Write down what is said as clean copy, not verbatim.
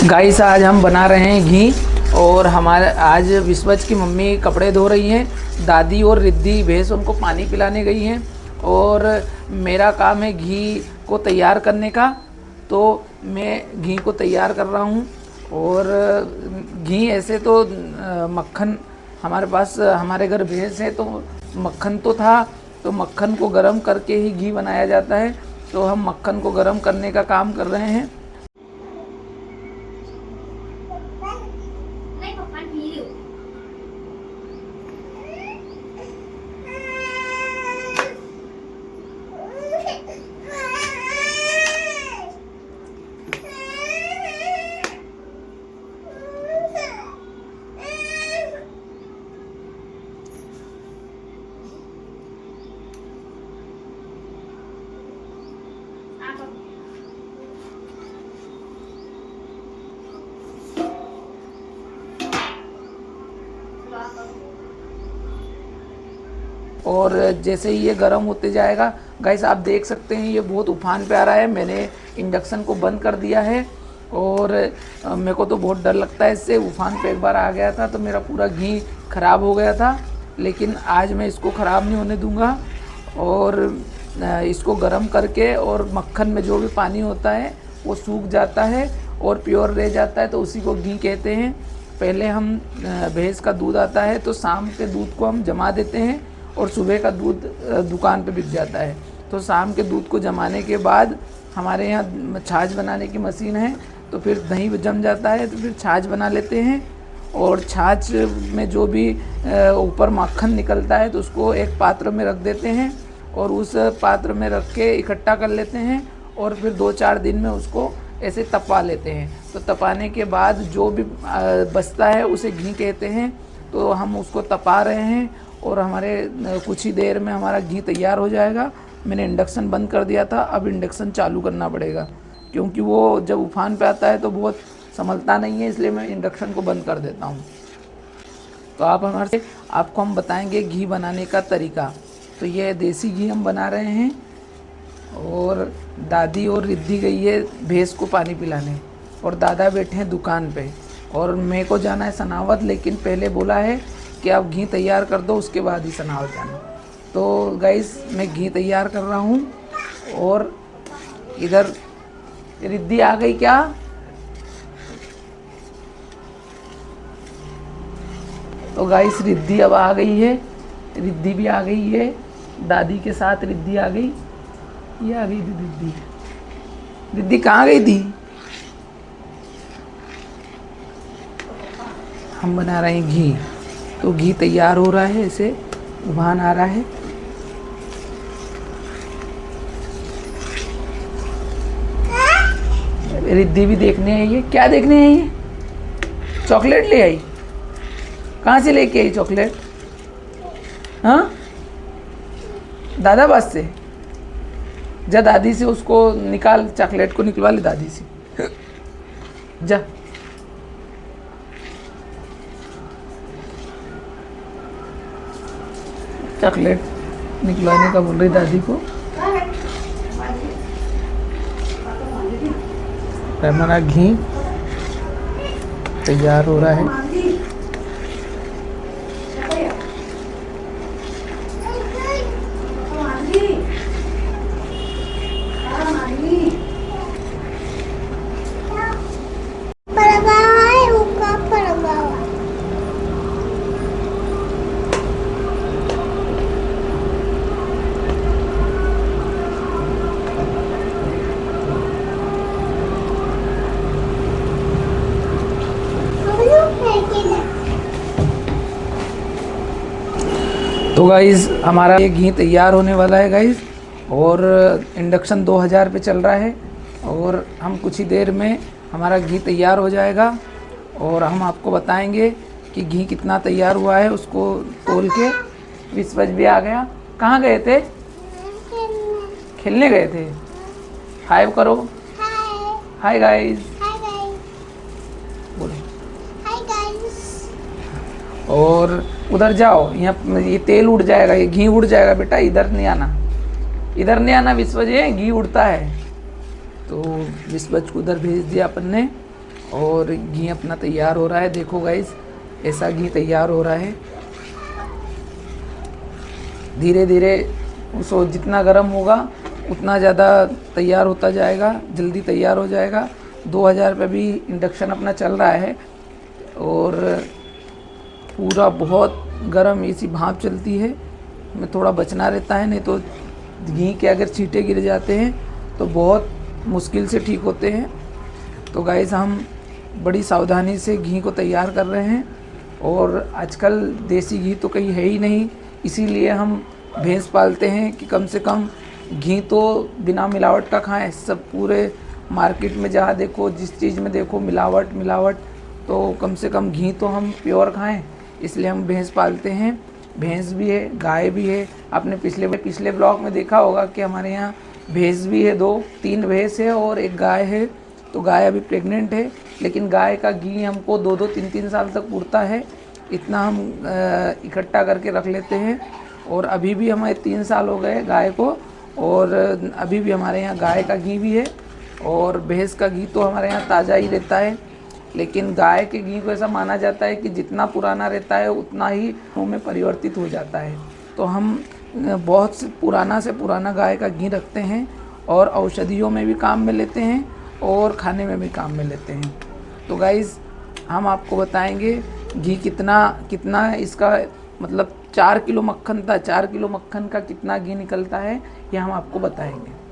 Guys आज हम बना रहे हैं घी। और हमारे आज विश्वज की मम्मी कपड़े धो रही हैं, दादी और रिद्धि भैंस उनको पानी पिलाने गई हैं और मेरा काम है घी को तैयार करने का। तो मैं घी को तैयार कर रहा हूँ। और घी ऐसे तो मक्खन हमारे पास, हमारे घर भैंस है तो मक्खन तो था, तो मक्खन को गरम करके ही घी बनाया जाता है। तो हम मक्खन को गरम करने का काम कर रहे हैं। और जैसे ही ये गर्म होते जाएगा गाइस, आप देख सकते हैं ये बहुत उफान पे आ रहा है। मैंने इंडक्शन को बंद कर दिया है और मेरे को तो बहुत डर लगता है इससे। उफान पे एक बार आ गया था तो मेरा पूरा घी ख़राब हो गया था, लेकिन आज मैं इसको ख़राब नहीं होने दूंगा। और इसको गर्म करके और मक्खन में जो भी पानी होता है वो सूख जाता है और प्योर रह जाता है, तो उसी को घी कहते हैं। पहले हम भैंस का दूध आता है तो शाम के दूध को हम जमा देते हैं और सुबह का दूध दुकान पे बिक जाता है। तो शाम के दूध को जमाने के बाद हमारे यहाँ छाछ बनाने की मशीन है, तो फिर दही जम जाता है तो फिर छाछ बना लेते हैं। और छाछ में जो भी ऊपर मक्खन निकलता है तो उसको एक पात्र में रख देते हैं और उस पात्र में रख के इकट्ठा कर लेते हैं और फिर 2-4 दिन में उसको ऐसे तपा लेते हैं। तो तपाने के बाद जो भी बचता है उसे घी कहते हैं। तो हम उसको तपा रहे हैं और हमारे कुछ ही देर में हमारा घी तैयार हो जाएगा। मैंने इंडक्शन बंद कर दिया था, अब इंडक्शन चालू करना पड़ेगा क्योंकि वो जब उफान पे आता है तो बहुत संभलता नहीं है, इसलिए मैं इंडक्शन को बंद कर देता हूँ। तो आप हमारे से आपको हम बताएंगे घी बनाने का तरीका। तो ये देसी घी हम बना रहे हैं और दादी और रिद्धि गई है भैंस को पानी पिलाने और दादा बैठे हैं दुकान पे और मेरे को जाना है सनावत, लेकिन पहले बोला है कि आप घी तैयार कर दो उसके बाद ही सनावत जाना। तो गाइस मैं घी तैयार कर रहा हूँ और इधर रिद्धि आ गई क्या? तो गाइस रिद्धि अब आ गई है, रिद्धि भी आ गई है, दादी के साथ रिद्धि आ गई। ये आ गई थी रिद्धि। रिद्धि कहाँ गई थी? हम बना रहे हैं घी। तो घी तैयार हो रहा है, ऐसे उबाल आ रहा है। रिद्धि भी देखने आई है। क्या देखने आई है? चॉकलेट ले आई? कहाँ से लेके आई चॉकलेट? हाँ, दादा पास से। जा दादी से उसको निकाल, चॉकलेट को निकलवा ले दादी से। जा चॉकलेट निकलवाने का बोल रही दादी को। हमारा घी तैयार हो रहा है। तो गाइज़ हमारा ये घी तैयार होने वाला है गाइज़, और इंडक्शन 2000 पे चल रहा है और हम कुछ ही देर में हमारा घी तैयार हो जाएगा और हम आपको बताएंगे कि घी कितना तैयार हुआ है उसको तोल के। विश्वज भी आ गया। कहाँ गए थे? खेलने गए थे। हाय करो। हाय गाइज़ बोलो। और उधर जाओ, यहाँ ये तेल उड़ जाएगा, ये घी उड़ जाएगा बेटा, इधर नहीं आना, इधर नहीं आना विश्वज, ये घी उड़ता है। तो विश्वज को उधर भेज दिया अपन ने और घी अपना तैयार हो रहा है। देखो गाइस, ऐसा घी तैयार हो रहा है। धीरे धीरे उसको जितना गर्म होगा उतना ज़्यादा तैयार होता जाएगा, जल्दी तैयार हो जाएगा। 2000 पे भी इंडक्शन अपना चल रहा है और पूरा बहुत गर्म ऐसी भाप चलती है। में थोड़ा बचना रहता है, नहीं तो घी के अगर छींटे गिर जाते हैं तो बहुत मुश्किल से ठीक होते हैं। तो गाइस, हम बड़ी सावधानी से घी को तैयार कर रहे हैं और आजकल देसी घी तो कहीं है ही नहीं, इसीलिए हम भैंस पालते हैं कि कम से कम घी तो बिना मिलावट का खाएं। सब पूरे मार्केट में जहाँ देखो, जिस चीज़ में देखो मिलावट मिलावट, तो कम से कम घी तो हम प्योर खाएं, इसलिए हम भैंस पालते हैं। भैंस भी है, गाय भी है। आपने पिछले ब्लॉग में देखा होगा कि हमारे यहाँ भैंस भी है, 2-3 भैंस है और एक गाय है। तो गाय अभी प्रेग्नेंट है, लेकिन गाय का घी हमको 2-2, 3-3 साल तक उड़ता है। इतना हम इकट्ठा करके रख लेते हैं। और अभी भी हमें 3 साल हो गए गाय को, और अभी भी हमारे यहाँ गाय का घी भी है और भैंस का घी तो हमारे यहाँ ताज़ा ही रहता है। लेकिन गाय के घी को ऐसा माना जाता है कि जितना पुराना रहता है उतना ही मुँह में परिवर्तित हो जाता है। तो हम बहुत से पुराना गाय का घी रखते हैं और औषधियों में भी काम में लेते हैं और खाने में भी काम में लेते हैं। तो गाइज़, हम आपको बताएंगे घी कितना इसका मतलब 4 किलो मक्खन था, 4 किलो मक्खन का कितना घी निकलता है, ये हम आपको बताएंगे।